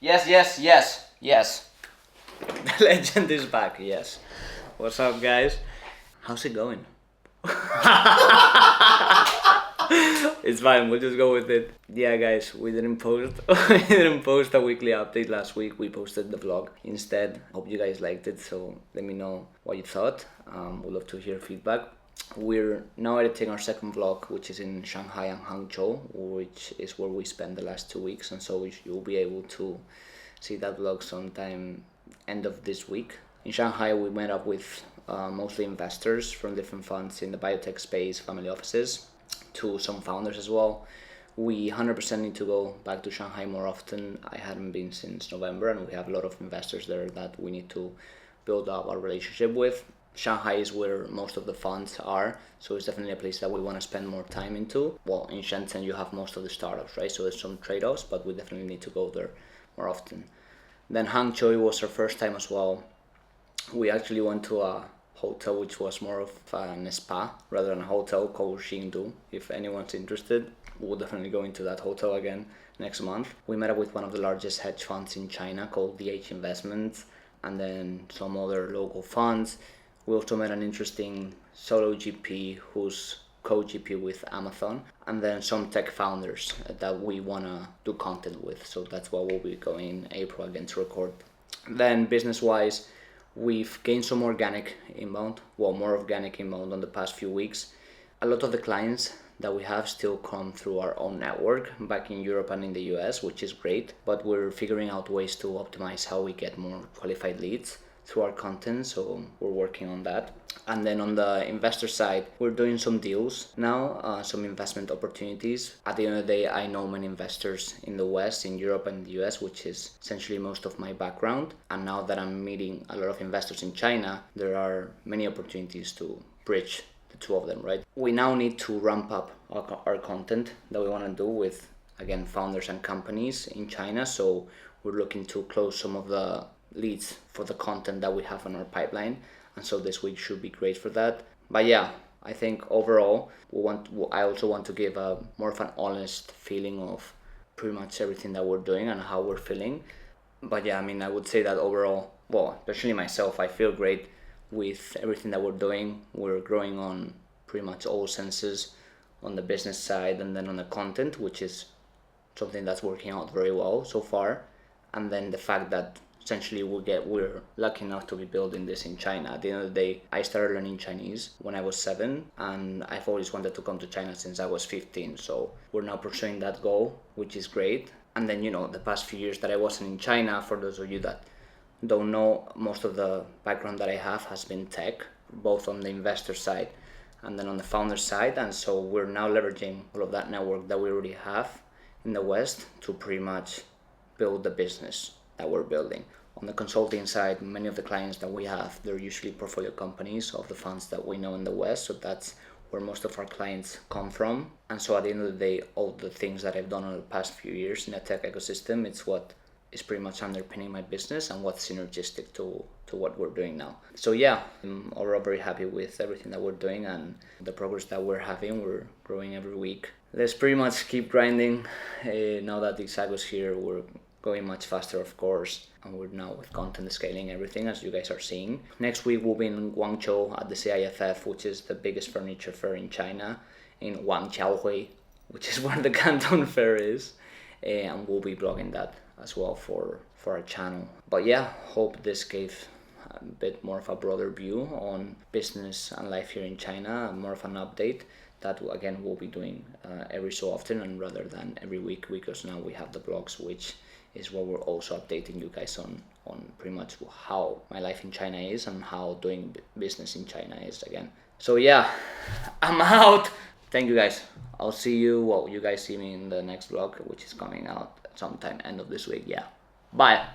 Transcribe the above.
Yes, yes, yes, yes. The legend is back, yes. What's up, guys? How's it going? It's fine, we'll just go with it. Yeah, guys, we didn't post. We didn't post a weekly update last week. We posted the vlog instead. Hope you guys liked it. So let me know what you thought. We'd love to hear feedback. We're now editing our second vlog, which is in Shanghai and Hangzhou, which is where we spent the last 2 weeks, and so you'll be able to see that vlog sometime end of this week. In Shanghai, we met up with mostly investors from different funds in the biotech space, family offices, to some founders as well. We 100% need to go back to Shanghai more often. I hadn't been since November, and we have a lot of investors there that we need to build up our relationship with. Shanghai is where most of the funds are, so it's definitely a place that we want to spend more time into. Well, in Shenzhen, you have most of the startups, right? So there's some trade-offs, but we definitely need to go there more often. Then Hangzhou was our first time as well. We actually went to a hotel which was more of a spa rather than a hotel called Xingdu. If anyone's interested, we'll definitely go into that hotel again next month. We met up with one of the largest hedge funds in China called DH Investments, and then some other local funds. We also met an interesting solo GP who's co-GP with Amazon, and then some tech founders that we want to do content with. So that's what we'll be going in April again to record. Then business-wise, we've gained some organic inbound, more organic inbound on the past few weeks. A lot of the clients that we have still come through our own network back in Europe and in the US, which is great, but we're figuring out ways to optimize how we get more qualified leads through our content, so we're working on that. And then on the investor side, we're doing some deals now, some investment opportunities. At the end of the day, I know many investors in the West, in Europe and the US, which is essentially most of my background. And now that I'm meeting a lot of investors in China, there are many opportunities to bridge the two of them, right? We now need to ramp up our content that we want to do with, again, founders and companies in China. So we're looking to close some of the leads for the content that we have on our pipeline, and so this week should be great for that. But yeah, I think overall I also want to give a more of an honest feeling of pretty much everything that we're doing and how we're feeling. But yeah, I mean, I would say that overall, especially myself, I feel great with everything that we're doing. We're growing on pretty much all senses, on the business side and then on the content, which is something that's working out very well so far. And then the fact that essentially we're lucky enough to be building this in China. At the end of the day, I started learning Chinese when I was 7, and I've always wanted to come to China since I was 15. So we're now pursuing that goal, which is great. And then, the past few years that I wasn't in China, for those of you that don't know, most of the background that I have has been tech, both on the investor side and then on the founder side. And so we're now leveraging all of that network that we already have in the West to pretty much build the business that we're building. On the consulting side, many of the clients that we have, they're usually portfolio companies of the funds that we know in the West. So that's where most of our clients come from. And so at the end of the day, all the things that I've done over the past few years in the tech ecosystem, it's what is pretty much underpinning my business and what's synergistic to what we're doing now. So yeah, I'm overall very happy with everything that we're doing and the progress that we're having. We're growing every week. Let's pretty much keep grinding. Now that the Exag was here, we're going much faster, of course, and we're now with content scaling everything, as you guys are seeing. Next week we'll be in Guangzhou at the CIFF, which is the biggest furniture fair in China, in Wangqiaohui, which is where the Canton Fair is, and we'll be blogging that as well for our channel. But yeah, hope this gave a bit more of a broader view on business and life here in China, and more of an update that again we'll be doing every so often and rather than every week, because now we have the blogs, which is what we're also updating you guys on pretty much how my life in China is and how doing business in China is again. So yeah, I'm out. Thank you guys. I'll see you, you guys see me in the next vlog, which is coming out sometime end of this week. Yeah, bye.